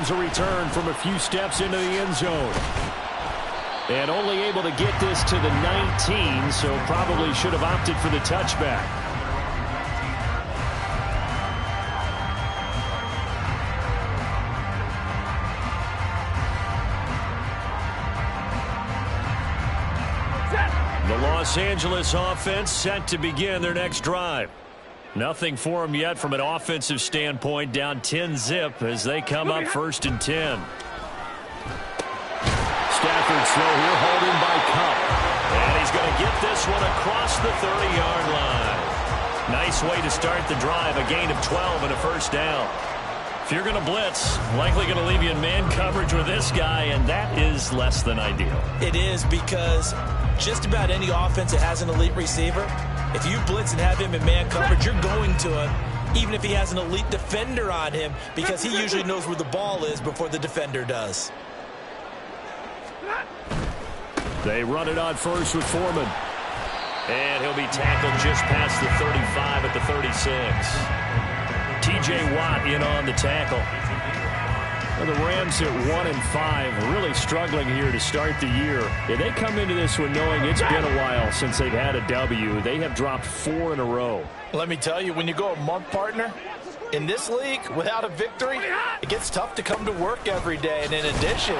a return from a few steps into the end zone. And only able to get this to the 19, so probably should have opted for the touchback. The Los Angeles offense set to begin their next drive. Nothing for them yet from an offensive standpoint, down 10-zip as they come up 1st and 10. Stafford's throw here, hauled in by Cup. And he's going to get this one across the 30-yard line. Nice way to start the drive, a gain of 12 and a first down. If you're going to blitz, likely going to leave you in man coverage with this guy, and that is less than ideal. It is, because just about any offense that has an elite receiver, if you blitz and have him in man coverage, you're going to him, even if he has an elite defender on him, because he usually knows where the ball is before the defender does. They run it on first with Foreman. And he'll be tackled just past the 35 at the 36. T.J. Watt in on the tackle. Well, the Rams at 1-5, really struggling here to start the year. Yeah, they come into this one knowing it's been a while since they've had a W. They have dropped 4 in a row. Let me tell you, when you go a month, partner, in this league, without a victory, it gets tough to come to work every day. And in addition,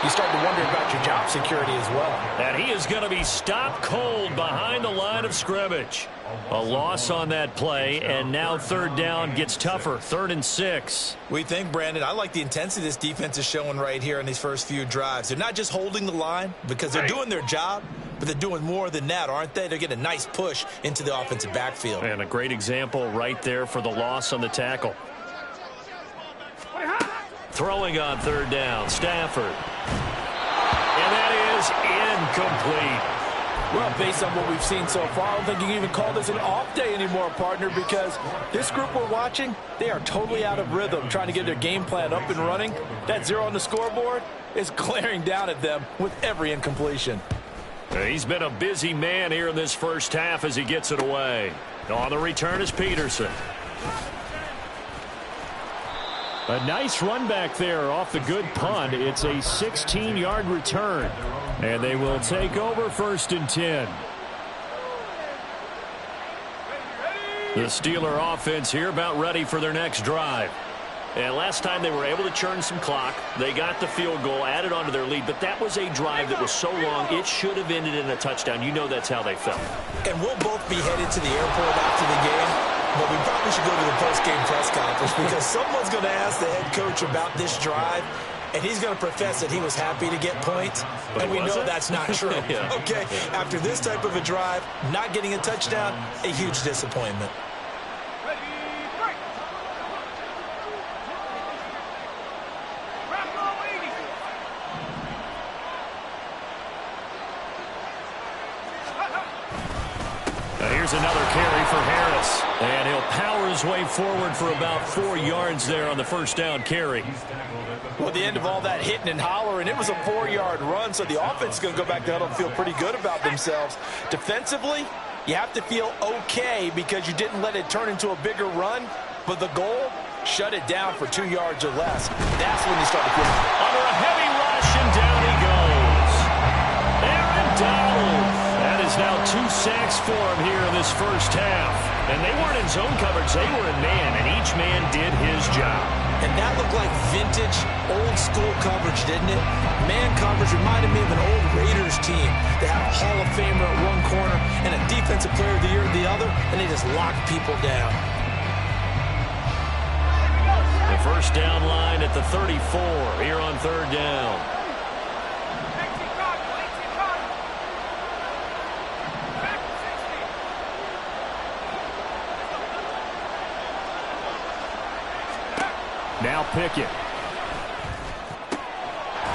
you start to wonder about your job security as well. And he is going to be stopped cold behind the line of scrimmage. A loss on that play, and now 3rd down gets tougher. 3rd and 6. We think, Brandon, I like the intensity this defense is showing right here in these first few drives. They're not just holding the line because they're doing their job, but they're doing more than that, aren't they? They're getting a nice push into the offensive backfield. And a great example right there for the loss on the tackle. Throwing on 3rd down, Stafford. And that is incomplete. Well, based on what we've seen so far, I don't think you can even call this an off day anymore, partner, because this group we're watching, they are totally out of rhythm, trying to get their game plan up and running. That 0 on the scoreboard is glaring down at them with every incompletion. He's been a busy man here in this first half as he gets it away. On the return is Peterson. A nice run back there off the good punt. It's a 16-yard return. And they will take over 1st and 10. The Steeler offense here about ready for their next drive. And last time they were able to churn some clock. They got the field goal, added onto their lead. But that was a drive that was so long, it should have ended in a touchdown. You know that's how they felt. And we'll both be headed to the airport after the game. But we probably should go to the post-game press conference because someone's going to ask the head coach about this drive, and he's going to profess that he was happy to get points, and we know that's not true. Yeah. Okay, after this type of a drive, not getting a touchdown, a huge disappointment. Here's another carry for Harris. And he'll power his way forward for about 4 yards there on the first down carry. Well, the end of all that hitting and hollering, it was a 4-yard run, so the offense is going to go back to huddle and feel pretty good about themselves. Defensively, you have to feel okay because you didn't let it turn into a bigger run, but the goal, shut it down for 2 yards or less. That's when you start to feel under a heavy rush, and down he goes. Aaron Donald. That is now 2 sacks for him here in this first half. And they weren't in zone coverage, they were in man, and each man did his job. And that looked like vintage, old-school coverage, didn't it? Man coverage reminded me of an old Raiders team. They had a Hall of Famer at one corner and a Defensive Player of the Year at the other, and they just locked people down. The first down line at the 34 here on 3rd down. Now Pickett.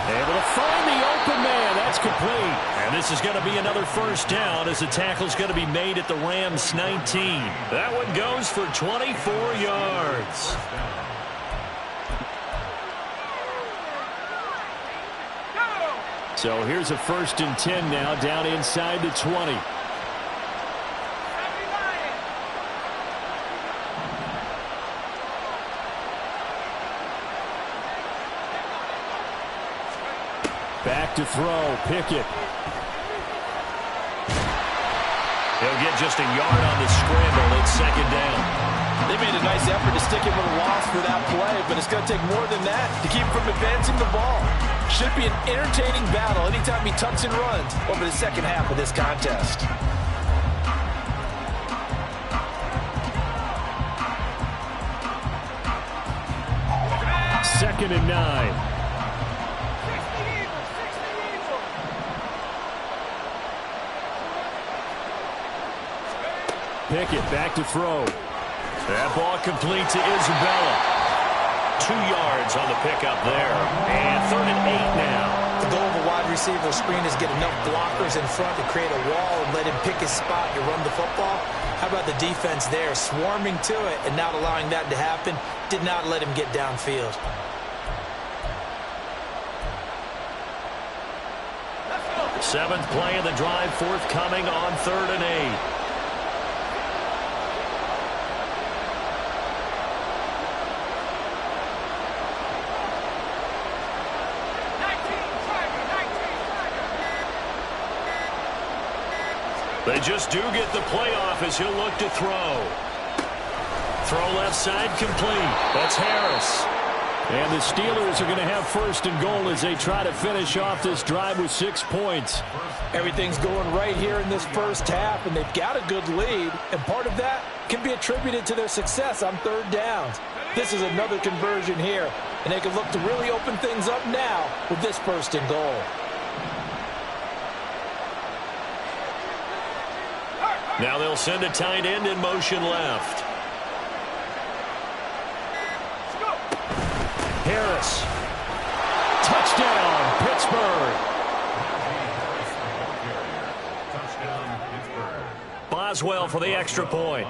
Able to find the open man. That's complete. And this is going to be another first down as the tackle's going to be made at the Rams 19. That one goes for 24 yards. So here's a 1st and 10 now down inside the 20. Back to throw. Pickett. He'll get just a yard on the scramble. It's second down. They made a nice effort to stick him with a loss for that play, but it's going to take more than that to keep him from advancing the ball. Should be an entertaining battle anytime he tucks and runs over the second half of this contest. Second and 9. Pickett back to throw. That ball complete to Isabella. 2 yards on the pickup there. And 3rd and 8 now. The goal of a wide receiver screen is get enough blockers in front to create a wall and let him pick his spot to run the football. How about the defense there, swarming to it and not allowing that to happen? Did not let him get downfield. Seventh play of the drive forthcoming on 3rd and 8. They just do get the playoff as he'll look to throw. Throw left side complete. That's Harris. And the Steelers are going to have 1st and goal as they try to finish off this drive with 6 points. Everything's going right here in this first half, and they've got a good lead. And part of that can be attributed to their success on 3rd downs. This is another conversion here, and they can look to really open things up now with this 1st and goal. Now they'll send a tight end in motion left. Harris. Touchdown, Pittsburgh. Boswell for the extra point.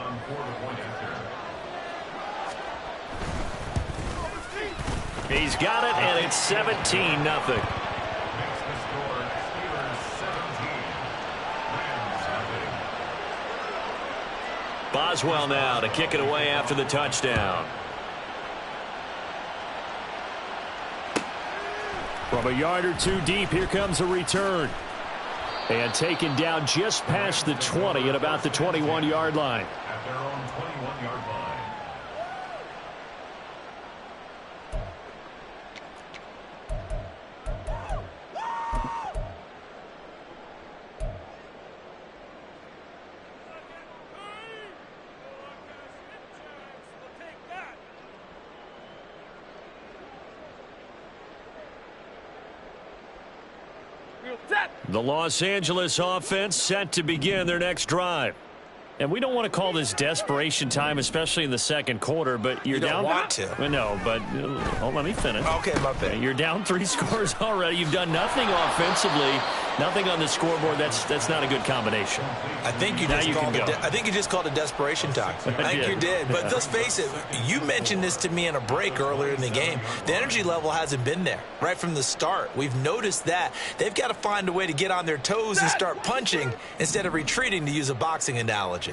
He's got it, and it's 17-0. Boswell now to kick it away after the touchdown. From a yard or 2 deep, here comes a return. And taken down just past the 20 at about the 21-yard line. At their own 21-yard line. The Los Angeles offense set to begin their next drive. And we don't want to call this desperation time, especially in the second quarter, but you're down. You don't want to. No, but let me finish. Okay, my bad. You're down 3 scores already. You've done nothing offensively, nothing on the scoreboard. That's not a good combination. I think you just called it desperation time. I think you did. But let's face it, you mentioned this to me in a break earlier in the game. The energy level hasn't been there right from the start. We've noticed that. They've got to find a way to get on their toes and start punching instead of retreating, to use a boxing analogy.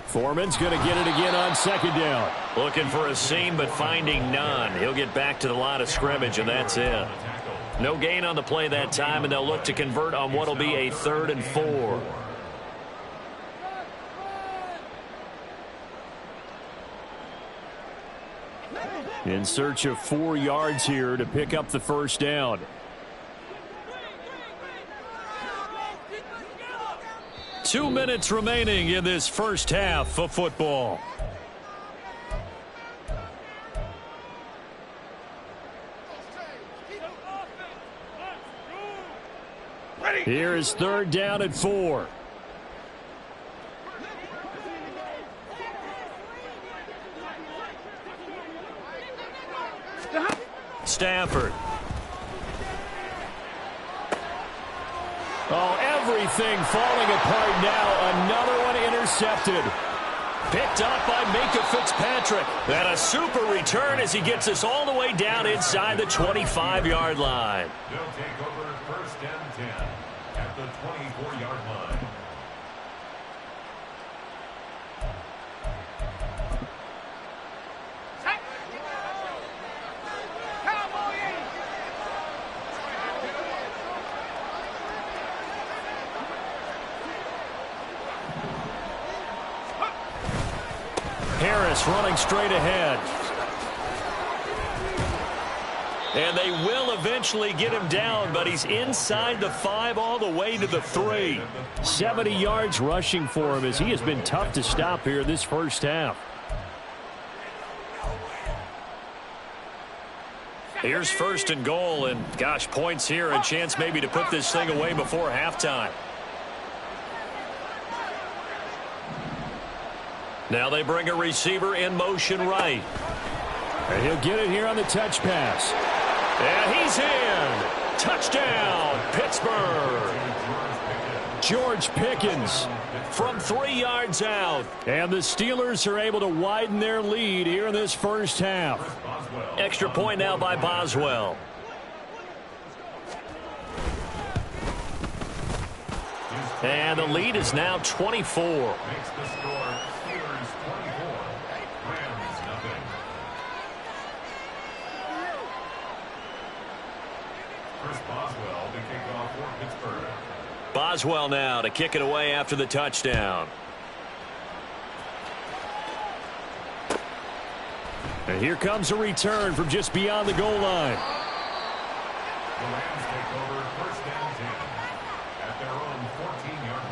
Foreman's going to get it again on 2nd down. Looking for a seam, but finding none. He'll get back to the line of scrimmage, and that's it. No gain on the play that time, and they'll look to convert on what will be a 3rd and 4. In search of 4 yards here to pick up the 1st down. 2 minutes remaining in this first half of football. Here is 3rd down and 4. Stafford. Oh, everything falling apart now. Another one intercepted. Picked up by Minka Fitzpatrick. And a super return as he gets us all the way down inside the 25-yard line. They'll take over 1st and 10 at the 24-yard line. Harris running straight ahead. And they will eventually get him down, but he's inside the 5 all the way to the 3. 70 yards rushing for him as he has been tough to stop here this first half. Here's 1st and goal, and gosh, points here, a chance maybe to put this thing away before halftime. Now they bring a receiver in motion right. And he'll get it here on the touch pass. And he's in. Touchdown, Pittsburgh. George Pickens from 3 yards out. And the Steelers are able to widen their lead here in this first half. Extra point now by Boswell. And the lead is now 24. Makes the score Steelers 24, Rams nothing. Chris Boswell to kick off for Pittsburgh. Boswell now to kick it away after the touchdown. And here comes a return from just beyond the goal line. The Rams take over 1st and 10 at their own 14-yard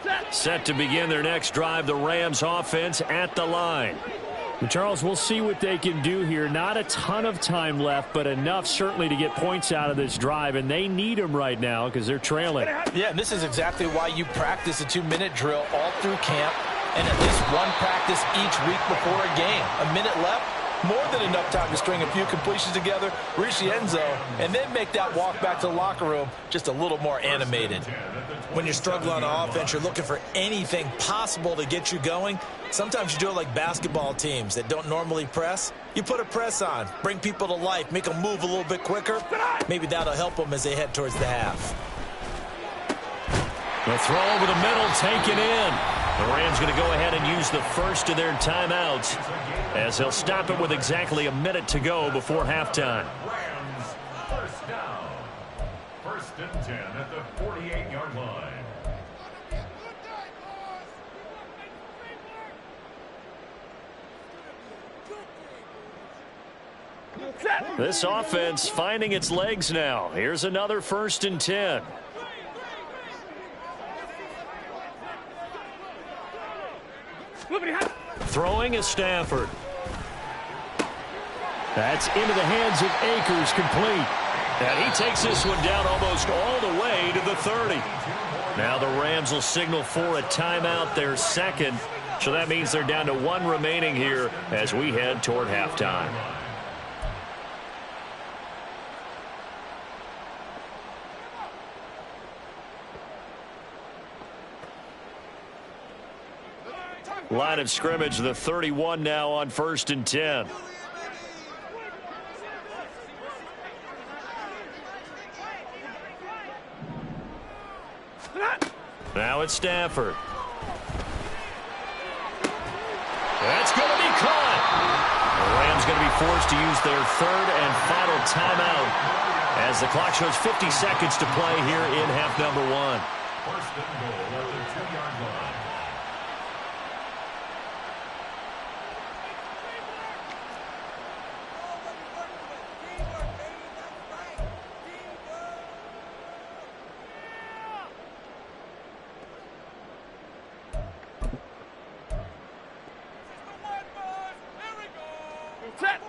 line. Set to begin their next drive, the Rams offense at the line. Charles, we'll see what they can do here. Not a ton of time left, but enough certainly to get points out of this drive, and they need them right now because they're trailing. Yeah, and this is exactly why you practice a 2-minute drill all through camp and at least one practice each week before a game. A minute left, more than enough time to string a few completions together, reach the end zone, and then make that walk back to the locker room just a little more animated. When you're struggling on offense, you're looking for anything possible to get you going. Sometimes you do it like basketball teams that don't normally press. You put a press on, bring people to life, make them move a little bit quicker. Maybe that'll help them as they head towards the half. The throw over the middle, taken in. The Rams going to go ahead and use the first of their timeouts as they'll stop it with exactly a minute to go before halftime. Rams first down. 1st and 10 at the 48-yard line. This offense finding its legs now. Here's another 1st and 10. Throwing is Stafford. That's into the hands of Akers, complete. And he takes this one down almost all the way to the 30. Now the Rams will signal for a timeout, their second. So that means they're down to 1 remaining here as we head toward halftime. Line of scrimmage, the 31 now on 1st and 10. Now it's Stafford. That's going to be caught. The Rams going to be forced to use their 3rd and final timeout as the clock shows 50 seconds to play here in half number 1. 1st and goal at the 2-yard line.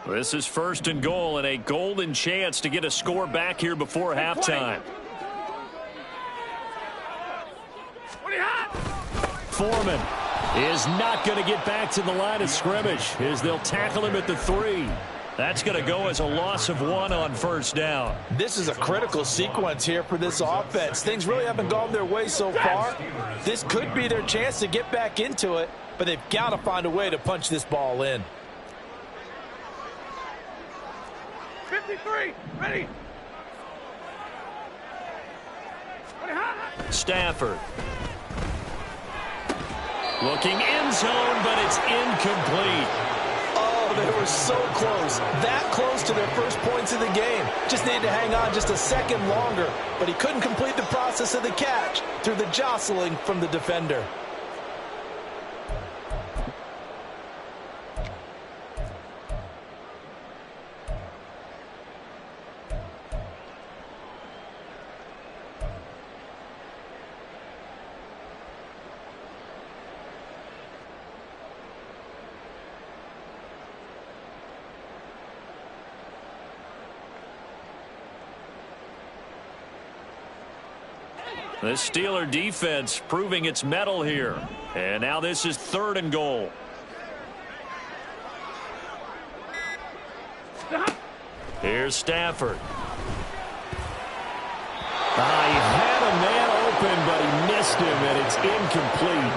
This is 1st and goal and a golden chance to get a score back here before halftime. Foreman is not going to get back to the line of scrimmage as they'll tackle him at the 3. That's going to go as a loss of 1 on 1st down. This is a critical sequence here for this offense. Things really haven't gone their way so far. This could be their chance to get back into it, but they've got to find a way to punch this ball in. 53, ready. Stafford. Looking end zone, but it's incomplete. Oh, they were so close. That close to their first points of the game. Just needed to hang on just a second longer, but he couldn't complete the process of the catch through the jostling from the defender. The Steeler defense proving its mettle here. And now this is 3rd and goal. Here's Stafford. He had a man open, but he missed him, and it's incomplete.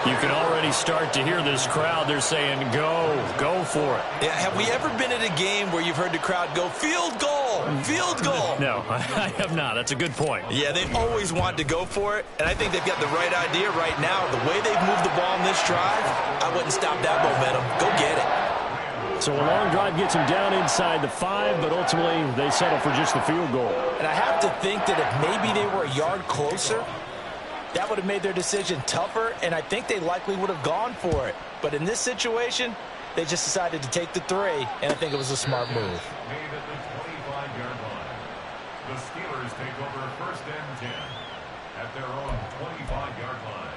You can already start to hear this crowd. They're saying, go for it. Yeah, have we ever been at a game where you've heard the crowd go, field goal, field goal? No, I have not. That's a good point. Yeah, they always want to go for it, and I think they've got the right idea right now. The way they've moved the ball in this drive, I wouldn't stop that momentum. Go get it. So a long drive gets them down inside the 5, but ultimately they settle for just the field goal. And I have to think that if maybe they were a yard closer, that would have made their decision tougher, and I think they likely would have gone for it. But in this situation, they just decided to take the 3, and I think it was a smart move. Made at the 25-yard line. The Steelers take over 1st and 10 at their own 25-yard line.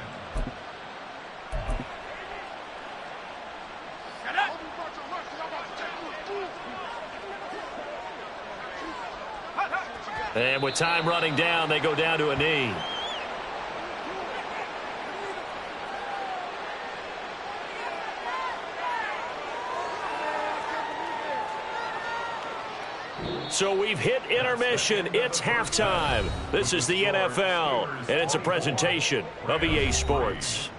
And with time running down, they go down to a knee. So we've hit intermission. It's halftime. This is the NFL, and it's a presentation of EA Sports.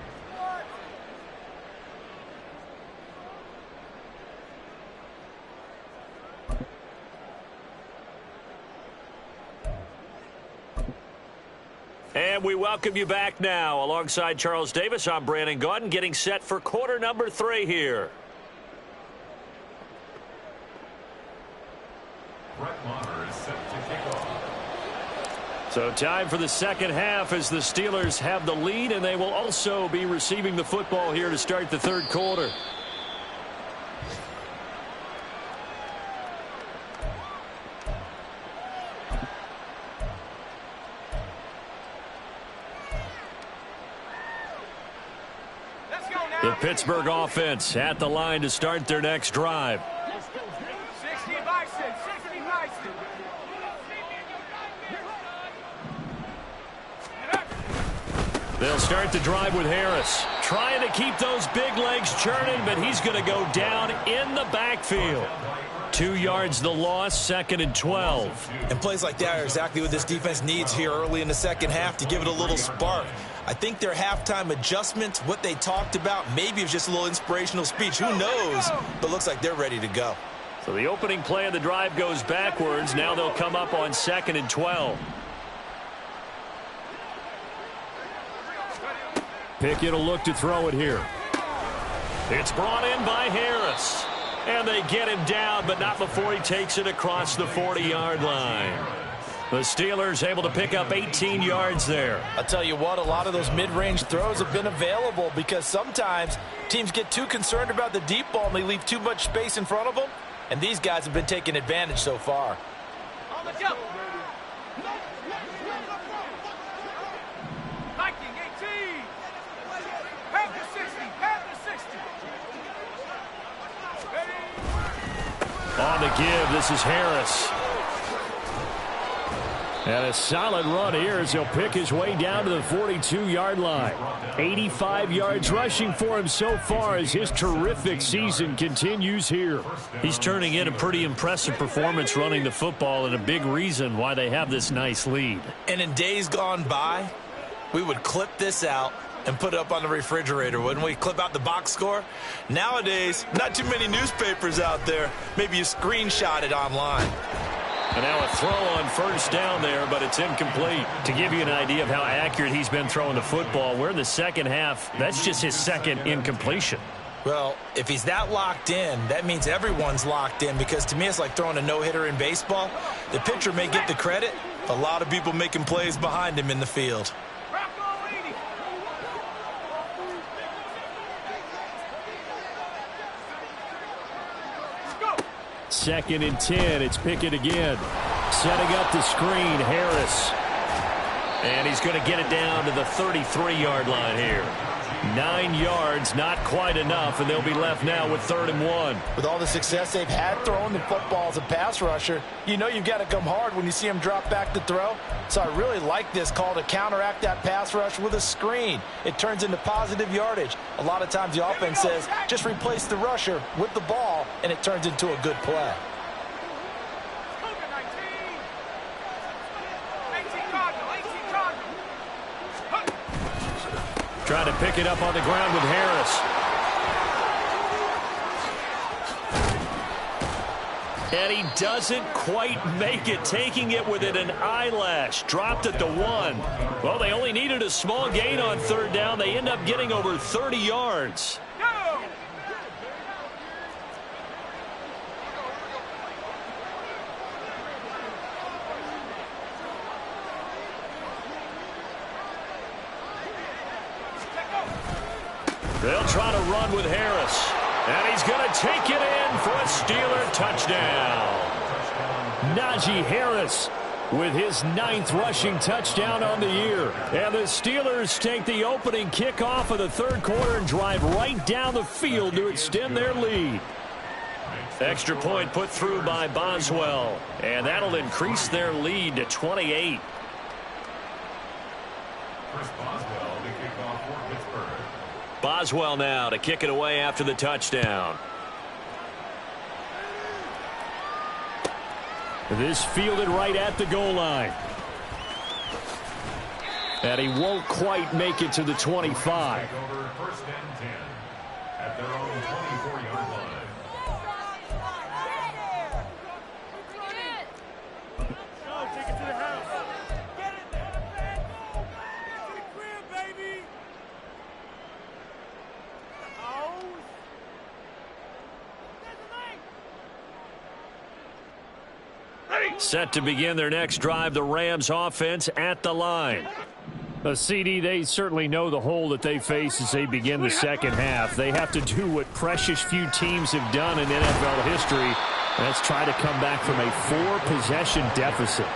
And we welcome you back now. Alongside Charles Davis, I'm Brandon Gaudin, getting set for quarter number 3 here. So time for the second half as the Steelers have the lead, and they will also be receiving the football here to start the 3rd quarter. The Pittsburgh offense at the line to start their next drive. 60 Bison, 60 Bison. They'll start the drive with Harris. Trying to keep those big legs churning, but he's going to go down in the backfield. 2 yards the loss, 2nd and 12. And plays like that are exactly what this defense needs here early in the second half to give it a little spark. I think their halftime adjustments, what they talked about, maybe it was just a little inspirational speech. Who knows? But looks like they're ready to go. So the opening play of the drive goes backwards. Now they'll come up on 2nd and 12. Pickett will look to throw it here. It's brought in by Harris. And they get him down, but not before he takes it across the 40-yard line. The Steelers able to pick up 18 yards there. I'll tell you what, a lot of those mid-range throws have been available because sometimes teams get too concerned about the deep ball and they leave too much space in front of them. And these guys have been taking advantage so far. On the jump. Viking 18. Panther 60. Panther 60. On the give, this is Harris. And a solid run here as he'll pick his way down to the 42-yard line. 85 yards rushing for him so far as his terrific season continues here. He's turning in a pretty impressive performance running the football, and a big reason why they have this nice lead. And in days gone by, we would clip this out and put it up on the refrigerator, wouldn't we? Clip out the box score. Nowadays, not too many newspapers out there. Maybe you screenshot it online. And now a throw on 1st down there, but it's incomplete. To give you an idea of how accurate he's been throwing the football, we're in the second half. That's just his 2nd incompletion. Well, if he's that locked in, that means everyone's locked in, because to me it's like throwing a no-hitter in baseball. The pitcher may get the credit, a lot of people making plays behind him in the field. 2nd and 10. It's Pickett again. Setting up the screen, Harris. And he's going to get it down to the 33-yard line here. 9 yards, not quite enough, and they'll be left now with 3rd and 1. With all the success they've had throwing the football as a pass rusher, you know you've got to come hard when you see him drop back to throw. So I really like this call to counteract that pass rush with a screen. It turns into positive yardage. A lot of times the offense says, just replace the rusher with the ball, and it turns into a good play. Trying to pick it up on the ground with Harris. And he doesn't quite make it, taking it within an eyelash. Dropped at the 1. Well, they only needed a small gain on 3rd down. They end up getting over 30 yards. They'll try to run with Harris. And he's going to take it in for a Steeler touchdown. Najee Harris with his 9th rushing touchdown on the year. And the Steelers take the opening kickoff of the 3rd quarter and drive right down the field to extend their lead. Extra point put through by Boswell. And that'll increase their lead to 28. Boswell now to kick it away after the touchdown. This fielded right at the goal line. And he won't quite make it to the 25. First and 10 at their own 24-yard line. Take it to the house. Get it there, man. To the crib, baby. Set to begin their next drive, the Rams offense at the line. CD, they certainly know the hole that they face as they begin the second half. They have to do what precious few teams have done in NFL history. Let's try to come back from a 4-possession deficit.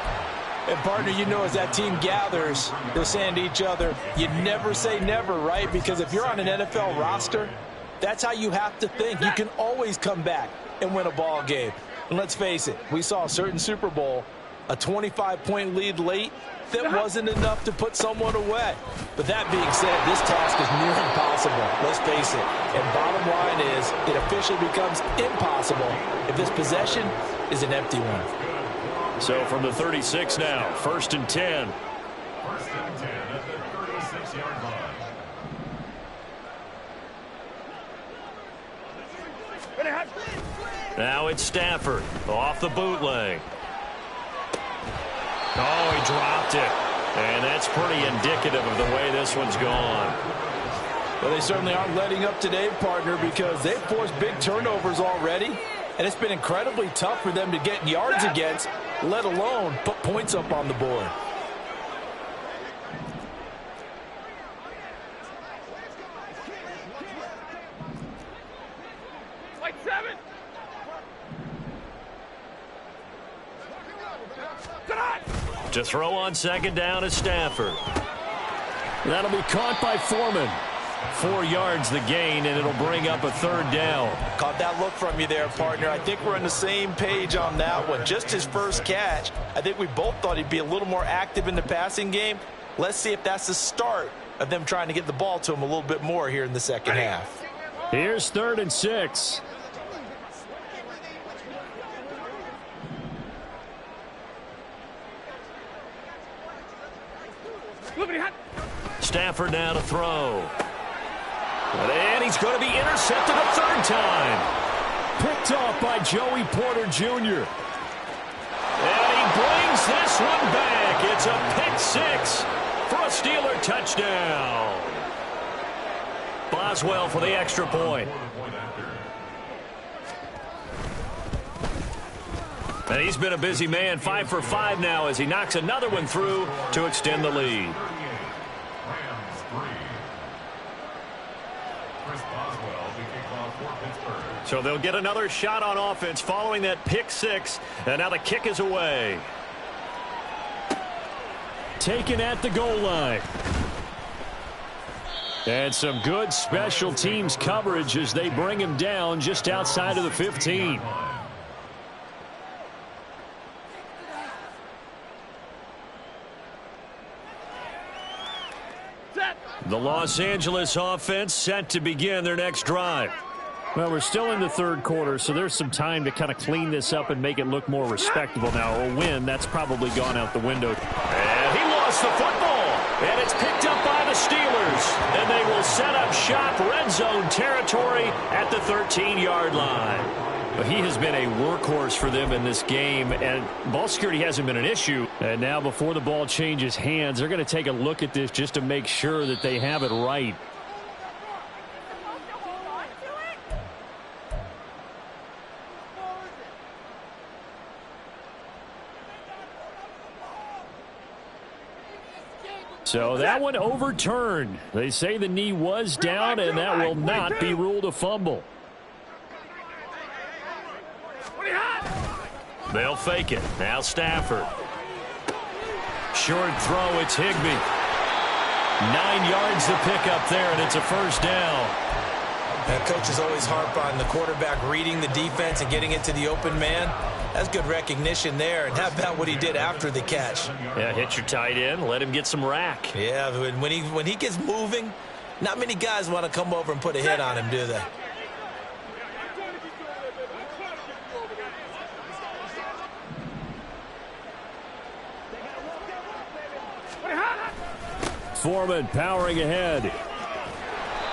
And, partner, you know, as that team gathers, they're saying to each other, you never say never, right? Because if you're on an NFL roster, that's how you have to think. You can always come back and win a ball game. And let's face it, we saw a certain Super Bowl, a 25-point lead late, that wasn't enough to put someone away. But that being said, this task is near impossible. Let's face it. And bottom line is, it officially becomes impossible if this possession is an empty one. So from the 36 now, 1st and 10. 1st and 10 at the 36-yard line. Now it's Stafford off the bootleg. Oh, he dropped it. And that's pretty indicative of the way this one's gone. Well, they certainly aren't letting up today, partner, because they've forced big turnovers already. And it's been incredibly tough for them to get yards against, let alone put points up on the board. To throw on 2nd down is Stafford. That'll be caught by Foreman. 4 yards the gain, and it'll bring up a 3rd down. Caught that look from you there, partner. I think we're on the same page on that one. Just his first catch. I think we both thought he'd be a little more active in the passing game. Let's see if that's the start of them trying to get the ball to him a little bit more here in the second half. Here's 3rd and 6. Stafford now to throw. And he's going to be intercepted a 3rd time. Picked off by Joey Porter Jr. And he brings this one back. It's a pick 6 for a Steeler touchdown. Boswell for the extra point. And he's been a busy man, 5 for 5 now as he knocks another one through to extend the lead. So they'll get another shot on offense following that pick 6, and now the kick is away. Taken at the goal line. And some good special teams coverage as they bring him down just outside of the 15. The Los Angeles offense set to begin their next drive. Well, we're still in the third quarter, so there's some time to kind of clean this up and make it look more respectable. Now, a win, that's probably gone out the window. And he lost the football, and it's picked up by the Steelers. And they will set up shop red zone territory at the 13-yard line. But he has been a workhorse for them in this game, and ball security hasn't been an issue. And now before the ball changes hands, they're going to take a look at this just to make sure that they have it right. So that one overturned. They say the knee was down, and that will not be ruled a fumble. They'll fake it. Now Stafford. Short throw, it's Higbee. 9 yards to pick up there, and it's a first down. That coach is always harp on the quarterback reading the defense and getting it to the open man. That's good recognition there. And how about what he did after the catch? Yeah, hit your tight end, let him get some rack. Yeah, when he gets moving, not many guys want to come over and put a hit on him, do they? Foreman powering ahead.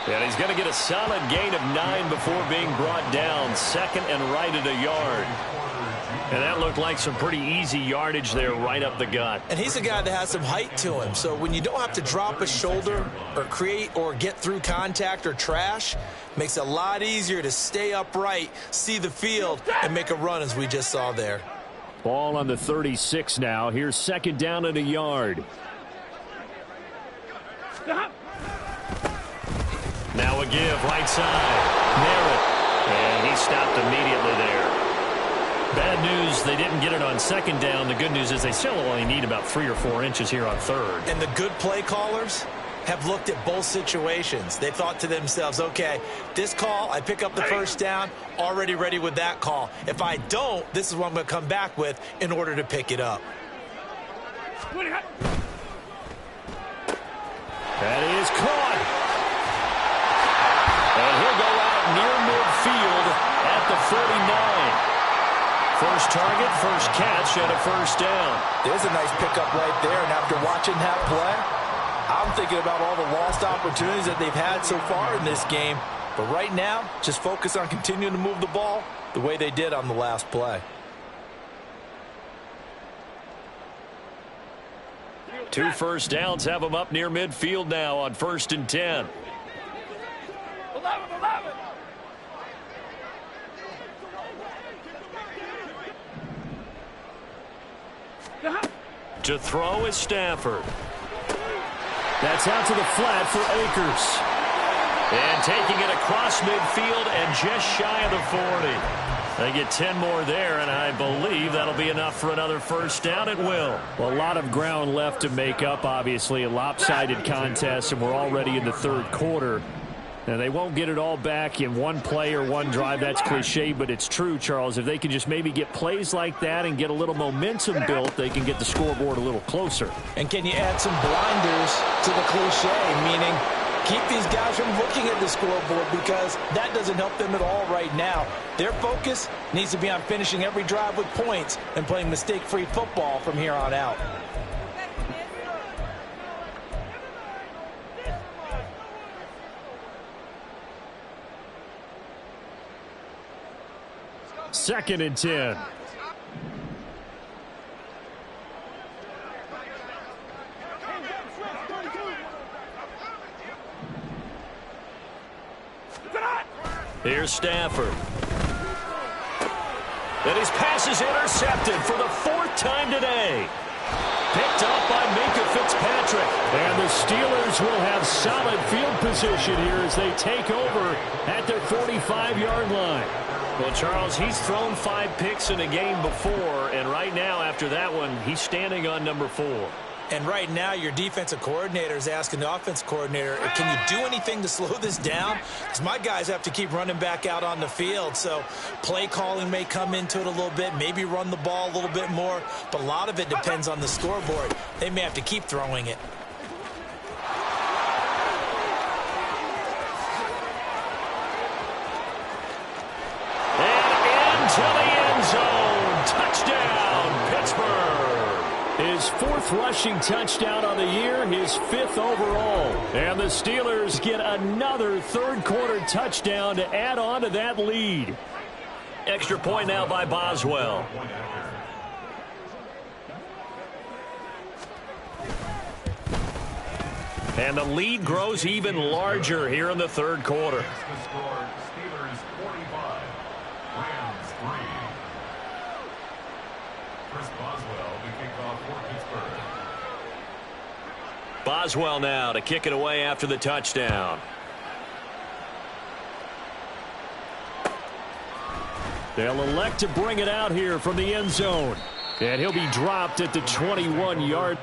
And he's going to get a solid gain of 9 before being brought down. Second and right at a yard. And that looked like some pretty easy yardage there right up the gut. And he's a guy that has some height to him. So when you don't have to drop a shoulder or create or get through contact or trash, makes it a lot easier to stay upright, see the field, and make a run as we just saw there. Ball on the 36 now. Here's second down and a yard. Now a give, right side. Merritt. And he stopped immediately there. Bad news, they didn't get it on second down. The good news is they still only need about 3 or 4 inches here on third. And the good play callers have looked at both situations. They thought to themselves, okay, this call, I pick up the first down, already ready with that call. If I don't, this is what I'm going to come back with in order to pick it up. That is caught. And he'll go out near midfield at the 49. First target, first catch, and a first down. There's a nice pickup right there, and after watching that play, I'm thinking about all the lost opportunities that they've had so far in this game. But right now, just focus on continuing to move the ball the way they did on the last play. 2 first downs have them up near midfield now on 1st and 10. 11. To throw is Stafford. That's out to the flat for Akers. And taking it across midfield and just shy of the 40. They get 10 more there, and I believe that'll be enough for another first down. It will. Well, a lot of ground left to make up, obviously. A lopsided contest, and we're already in the third quarter. And they won't get it all back in one play or one drive. That's cliche, but it's true, Charles. If they can just maybe get plays like that and get a little momentum built, they can get the scoreboard a little closer. And can you add some blinders to the cliche, meaning keep these guys from looking at the scoreboard, because that doesn't help them at all right now. Their focus needs to be on finishing every drive with points and playing mistake-free football from here on out. Second and 10. Here's Stafford. And his pass is intercepted for the 4th time today. Picked up by Minka Fitzpatrick. And the Steelers will have solid field position here as they take over at their 45-yard line. Well, Charles, he's thrown 5 picks in a game before, and right now after that one, he's standing on number 4. And right now, your defensive coordinator is asking the offense coordinator, can you do anything to slow this down? Because my guys have to keep running back out on the field. So play calling may come into it a little bit, maybe run the ball a little bit more. But a lot of it depends on the scoreboard. They may have to keep throwing it. And into the end zone. Touchdown, Pittsburgh. His 4th rushing touchdown on the year, his 5th overall. And the Steelers get another third-quarter touchdown to add on to that lead. Extra point now by Boswell. And the lead grows even larger here in the third quarter. The score, Steelers 45, Rams 3. Chris Boswell, the kickoff for Pittsburgh. Boswell now to kick it away after the touchdown. They'll elect to bring it out here from the end zone. And he'll be dropped at the 21-yard.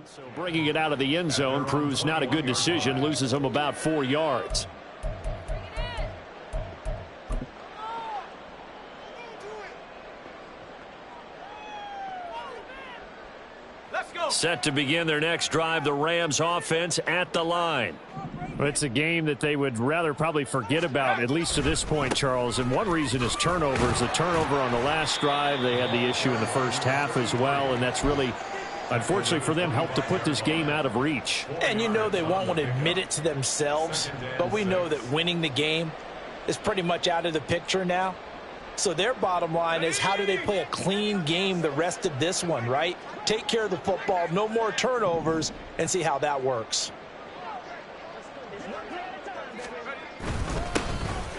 So bringing it out of the end zone proves not a good decision. Loses him about 4 yards. Set to begin their next drive, the Rams offense at the line. Well, it's a game that they would rather probably forget about, at least to this point, Charles. And one reason is turnovers. The turnover on the last drive, they had the issue in the first half as well, and that's really, unfortunately for them, helped to put this game out of reach. And you know they won't want to admit it to themselves, but we know that winning the game is pretty much out of the picture now. So their bottom line is, how do they play a clean game the rest of this one, right? Take care of the football, no more turnovers, and see how that works.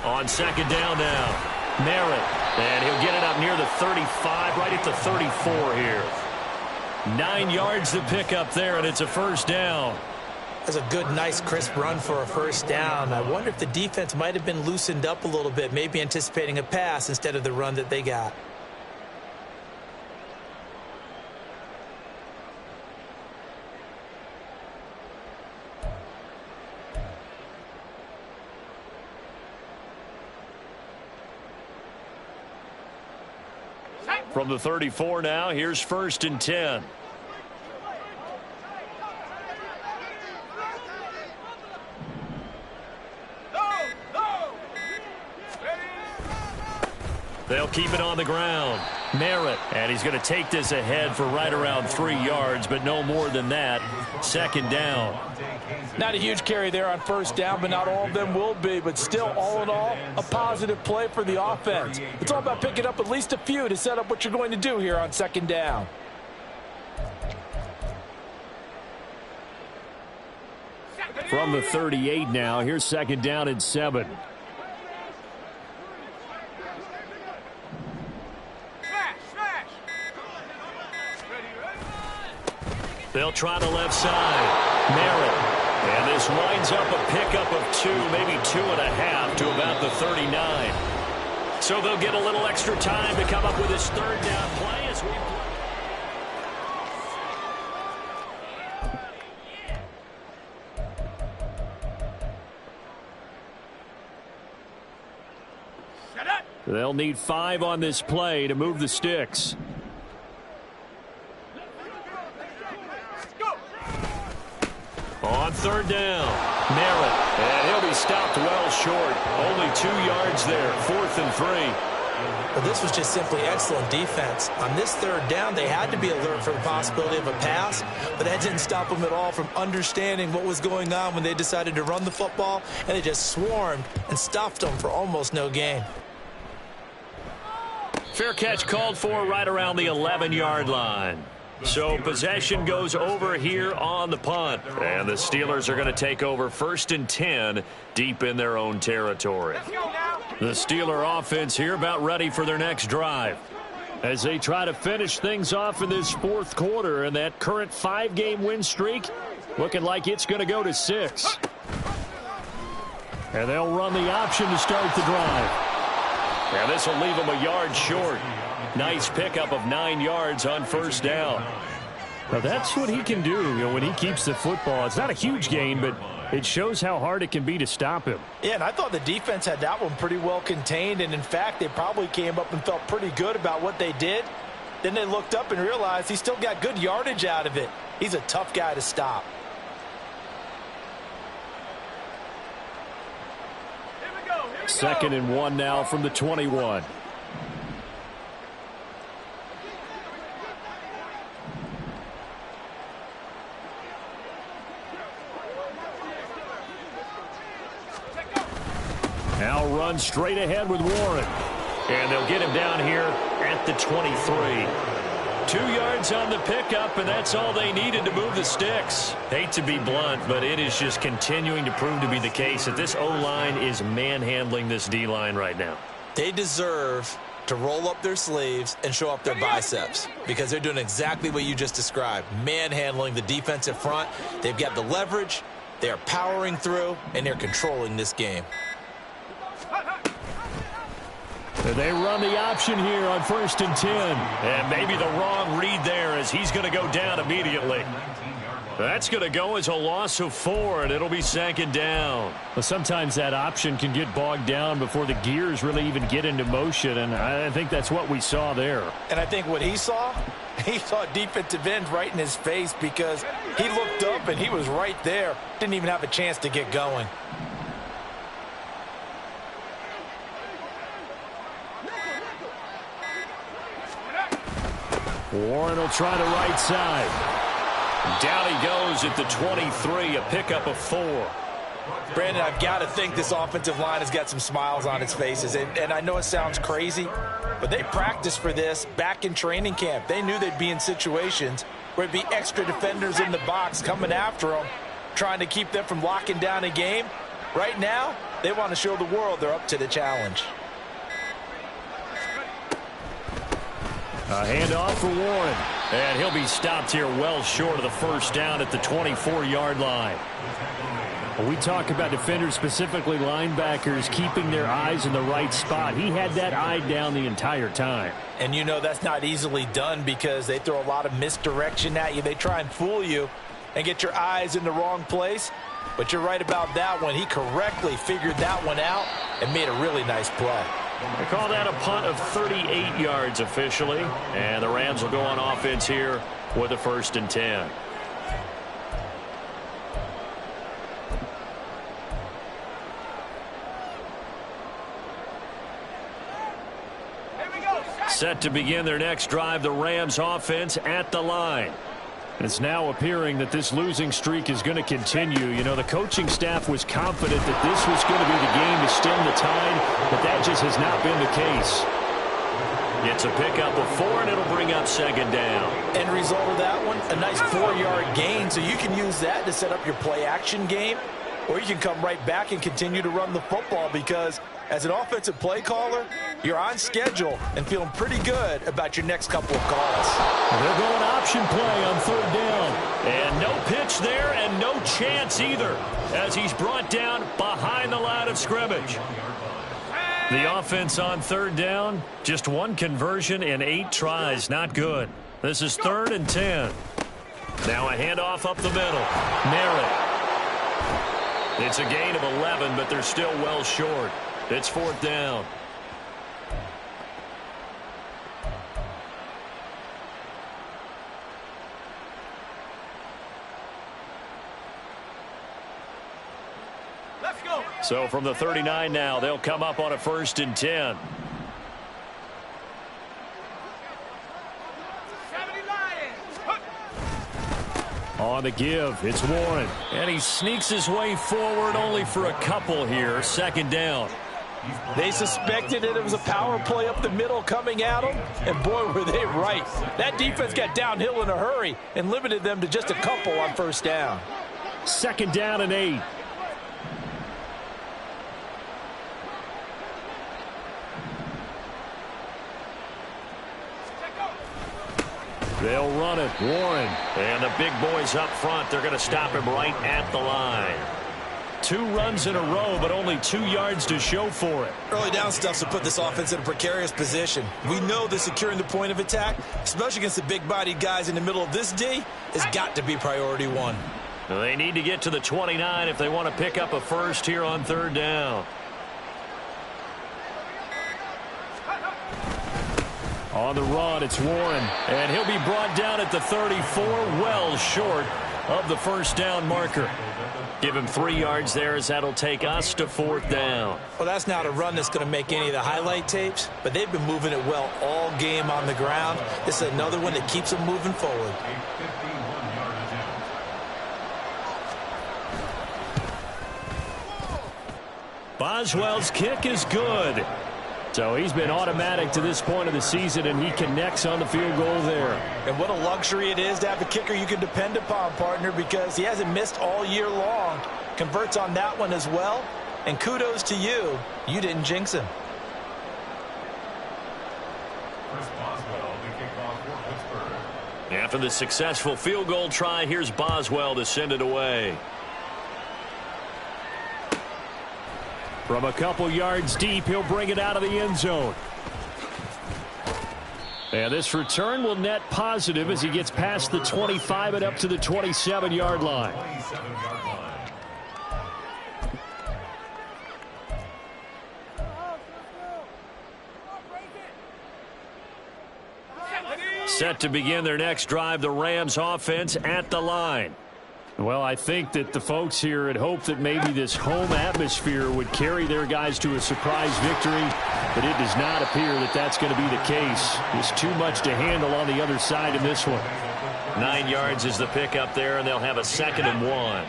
On second down now, Merritt, and he'll get it up near the 35, right at the 34 here. 9 yards to pick up there, and it's a first down. That's a good, nice, crisp run for a first down. I wonder if the defense might have been loosened up a little bit, maybe anticipating a pass instead of the run that they got. From the 34 now, here's 1st and 10. They'll keep it on the ground. Merritt, and he's going to take this ahead for right around 3 yards, but no more than that. Second down. Not a huge carry there on first down, but not all of them will be. But still, all in all, a positive play for the offense. It's all about picking up at least a few to set up what you're going to do here on second down. From the 38 now, here's second down and 7. They'll try the left side. Merritt. And this winds up a pickup of 2, maybe 2.5 to about the 39. So they'll get a little extra time to come up with this third down play as we They'll need 5 on this play to move the sticks. On third down, Merritt. And he'll be stopped well short. Only 2 yards there, 4th and 3. Well, this was just simply excellent defense. On this third down, they had to be alert for the possibility of a pass, but that didn't stop them at all from understanding what was going on when they decided to run the football, and they just swarmed and stuffed them for almost no gain. Fair catch called for right around the 11-yard line. So possession goes over here on the punt. And the Steelers are going to take over 1st and 10 deep in their own territory. The Steeler offense here about ready for their next drive as they try to finish things off in this 4th quarter. And that current 5-game win streak looking like it's going to go to 6. And they'll run the option to start the drive. And this will leave them a yard short. Nice pickup of 9 yards on 1st down. Now that's what he can do, when he keeps the football. It's not a huge gain, but it shows how hard it can be to stop him. Yeah, and I thought the defense had that one pretty well contained, and in fact, they probably came up and felt pretty good about what they did. Then they looked up and realized he still got good yardage out of it. He's a tough guy to stop. 2nd and 1 now from the 21. Now run straight ahead with Warren. And they'll get him down here at the 23. 2 yards on the pickup, and that's all they needed to move the sticks. Hate to be blunt, but it is just continuing to prove to be the case that this O-line is manhandling this D-line right now. They deserve to roll up their sleeves and show up their biceps because they're doing exactly what you just described, manhandling the defensive front. They've got the leverage, they're powering through, and they're controlling this game. They run the option here on 1st and 10. And maybe the wrong read there as he's going to go down immediately. That's going to go as a loss of 4, and it'll be 2nd down. Well, sometimes that option can get bogged down before the gears really even get into motion, and I think that's what we saw there. And I think what he saw defensive end right in his face because he looked up and he was right there. Didn't even have a chance to get going. Warren will try the right side. Down he goes at the 23, a pickup of 4. Brandon, I've got to think this offensive line has got some smiles on its faces. And I know it sounds crazy, but they practiced for this back in training camp. They knew they'd be in situations where it'd be extra defenders in the box coming after them, trying to keep them from locking down a game. Right now, they want to show the world they're up to the challenge. A handoff for Warren. And he'll be stopped here well short of the 1st down at the 24-yard line. When we talk about defenders, specifically linebackers, keeping their eyes in the right spot, he had that eye down the entire time. And you know that's not easily done because they throw a lot of misdirection at you. They try and fool you and get your eyes in the wrong place. But you're right about that one. He correctly figured that one out and made a really nice play. They call that a punt of 38 yards officially. And the Rams will go on offense here with a 1st and 10. Set to begin their next drive, the Rams offense at the line. It's now appearing that this losing streak is going to continue. You know, the coaching staff was confident that this was going to be the game to stem the tide, but that just has not been the case. It's a pickup of 4, and it'll bring up 2nd down. End result of that one, a nice 4-yard gain, so you can use that to set up your play-action game, or you can come right back and continue to run the football because as an offensive play caller, you're on schedule and feeling pretty good about your next couple of calls. They're going option play on 3rd down. And no pitch there and no chance either as he's brought down behind the line of scrimmage. The offense on third down, just one conversion in 8 tries. Not good. This is 3rd and 10. Now a handoff up the middle. Merritt. It's a gain of 11, but they're still well short. It's 4th down. Let's go. So from the 39 now, they'll come up on a 1st and 10. 70 Lions. On the give, it's Warren. And he sneaks his way forward only for a couple here. 2nd down. They suspected it was a power play up the middle coming at them, and boy, were they right. That defense got downhill in a hurry and limited them to just a couple on 1st down. 2nd down and 8. They'll run it. Warren. And the big boys up front, they're going to stop him right at the line. 2 runs in a row, but only 2 yards to show for it. Early down stuff to put this offense in a precarious position. We know that securing the point of attack, especially against the big-bodied guys in the middle of this D, has got to be priority 1. They need to get to the 29 if they want to pick up a first here on 3rd down. On the run, it's Warren. And he'll be brought down at the 34, well short of the 1st down marker. Give him 3 yards there as that'll take us to 4th down. Well, that's not a run that's going to make any of the highlight tapes, but they've been moving it well all game on the ground. This is another one that keeps them moving forward. Boswell's kick is good. So he's been automatic to this point of the season, and he connects on the field goal there. And what a luxury it is to have a kicker you can depend upon, partner, because he hasn't missed all year long. Converts on that one as well. And kudos to you. You didn't jinx him. After the successful field goal try, here's Boswell to send it away. From a couple yards deep, he'll bring it out of the end zone. And this return will net positive as he gets past the 25 and up to the 27-yard line. Set to begin their next drive, the Rams offense at the line. Well, I think that the folks here had hoped that maybe this home atmosphere would carry their guys to a surprise victory, but it does not appear that that's going to be the case. There's too much to handle on the other side in this one. 9 yards is the pickup there, and they'll have a 2nd and 1.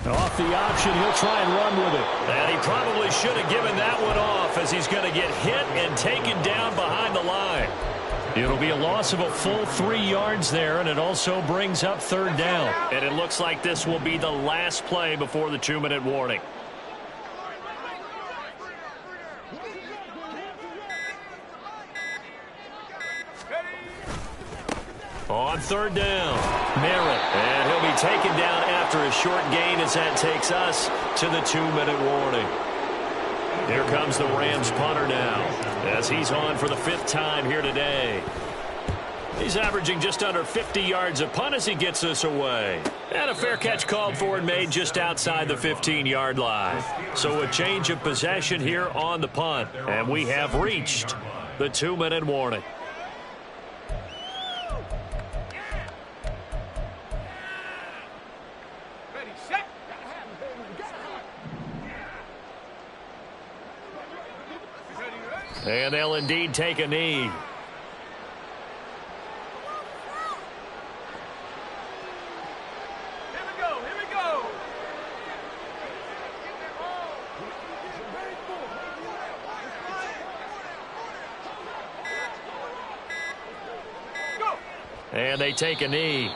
Off the option, he'll try and run with it. And he probably should have given that one off as he's going to get hit and taken down behind the line. It'll be a loss of a full 3 yards there, and it also brings up 3rd down. And it looks like this will be the last play before the 2-minute warning. On 3rd down, Merritt. And he'll be taken down after a short gain as that takes us to the 2-minute warning. Here comes the Rams punter now as he's on for the 5th time here today. He's averaging just under 50 yards a punt as he gets this away. And a fair catch called for and made just outside the 15-yard line. So a change of possession here on the punt. And we have reached the 2-minute warning. And they'll indeed take a knee. Here we go. Here we go. Go. And they take a knee.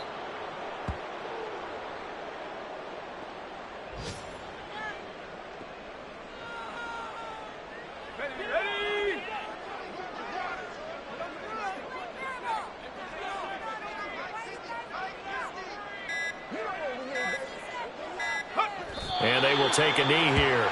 take a knee here.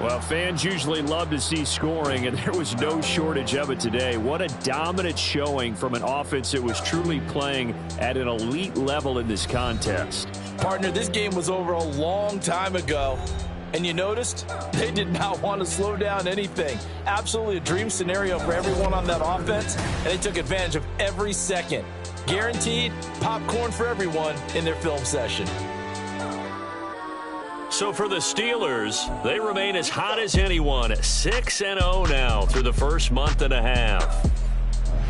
Well, fans usually love to see scoring, and there was no shortage of it today. What a dominant showing from an offense that was truly playing at an elite level in this contest. Partner, this game was over a long time ago, and you noticed they did not want to slow down anything. Absolutely a dream scenario for everyone on that offense, and they took advantage of every second. Guaranteed popcorn for everyone in their film session. So for the Steelers, they remain as hot as anyone, 6-0 now through the first month and a half.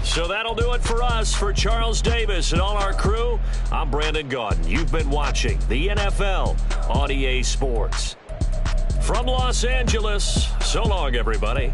So that'll do it for us. For Charles Davis and all our crew, I'm Brandon Gaudin. You've been watching the NFL on EA Sports. From Los Angeles, so long, everybody.